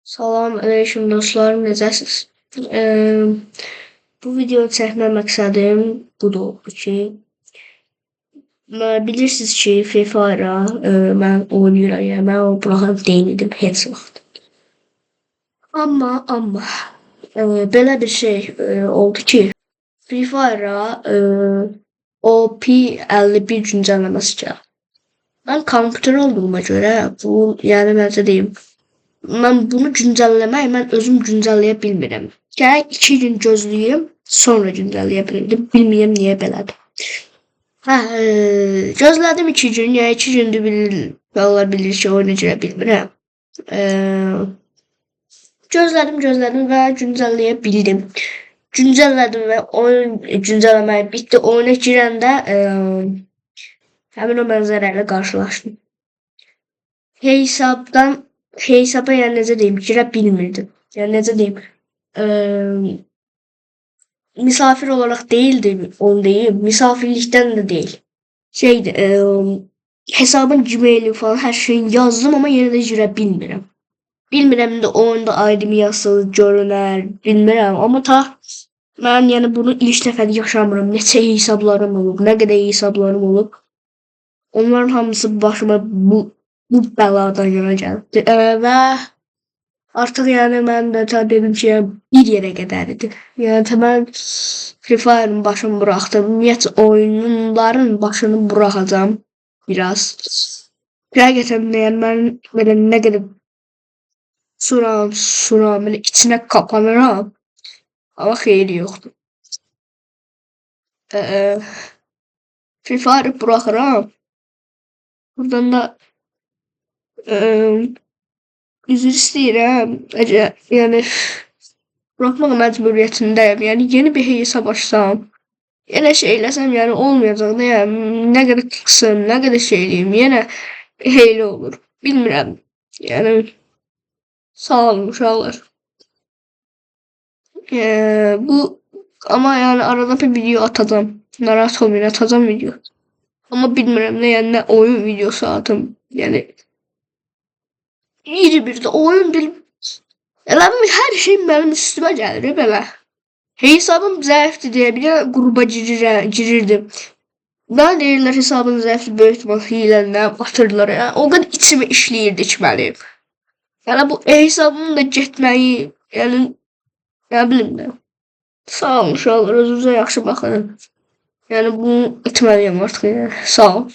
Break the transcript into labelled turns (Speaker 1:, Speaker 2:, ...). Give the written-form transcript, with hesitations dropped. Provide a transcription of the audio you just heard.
Speaker 1: Salam aleyküm dostlar, necəsiz? Bu video çəkmə məqsədim budur ki, bilirsiniz ki, Free Fire-a mən oynayıram, yəni mən onu buraxan deyildim heç vaxt. Amma belə bir şey oldu ki, Free Fire-a o P51 güncəlləməsi gəldi. Mən kompüter olduğuma görə bu, yəni necə deyim, mən bunu güncəlləmək, mən özüm güncəlləyə bilmirəm. Gərək 2 gün gözləyim, sonra güncəlləyə bilirdim. Bilmirəm niyə belədir. Gözlədim 2 gün, yəni 2 gündür Allah bilir ki, oyuna girə bilmirəm. Gözlədim və güncəlləyə bildim. Güncəllədim və oyun güncəlləməyi bitdi. Oyuna girəndə həmin o mənzərə ilə qarşılaşdım. Hesaba yani necə deyim, girə bilmirdim. Yəni necə deyim, misafir olarak değildi, onu deyim, misafirlikdən də deyil. Şeydi, hesabın Gmail'i falan hər şeyi yazdım, amma yenə də girə bilmirəm. Bilmirəm də oyunda ID-mi yazılır, görünər, bilmirəm. Amma mən yəni bunu ilk dəfə yaşamıram. Neçə hesablarım olub, nə qədər hesablarım olub. Onların hamısı başıma bu bəladan yana gəldi. Və artıq yəni mən də dedim ki, bir yerə qədərdir. Yəni mən Free Fire'ın başını buraxdım. Ümumiyyətlə oyunların başını buraxacağam biraz. Həqiqətən yəni mən belə nə qədər suram, belə içinə kapanıram. Amma xeyri yoxdur. Free Fire'ı buraxıram. Buradan da üzr istəyirəm. Yəni buraxmaq məcburiyyətindəyəm. Yəni yeni bir hesab açsam, yenə şey eləsəm, yəni olmayacaq da, yəni nə qədər qısım, nə qədər şey eləyim, yenə heyli olur. Bilmirəm. Yəni sağ olun uşaqlar. Bu amma yəni arada bir video atacağam. Narahat olmayın, atacağam video. Amma bilmirəm nə, yəni nə oyun videosu atım. Yəni bir də oyun elə hər şey mənim üstümə gəlir belə. Hesabım zəifdir deyə bir qrupa girirdim. Nə deyirlər hesabın zəifdir, böyük ihtimal hiləndə batırdılar. Yəni o qədər içimə işləyirdi ki mənim. Yəni bu hesabımın da getməyi, yəni nə bilim də. Sağ olun uşaqlar, özünüzə yaxşı baxın. Yəni bunu etməliyəm artıq. Sağ olun.